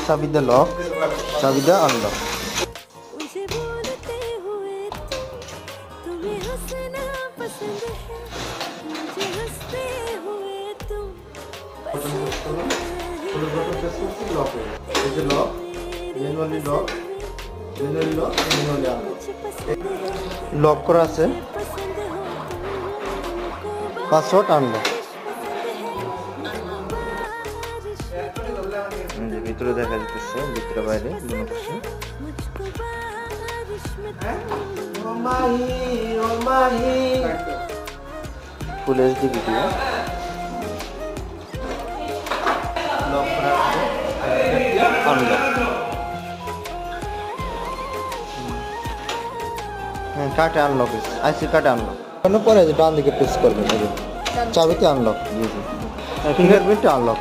चाबी दे लॉक, चाबी दे unlock. Lock करा আছে, পাসওয়ার্ড আনলক। ভিতরে দেখা যাচ্ছে, ভিতরে বাইরে দুটো কিছু। Full HD video. লক করা আছে, আনলক। হ্যাঁ, কার্ড আনলক, আইসি কার্ড আনলক। পরে ডান দিকে প্রেস করবেন, চাবিতে আনলক। জি জি, ফিঙ্গারপ্রিন্ট আনলক।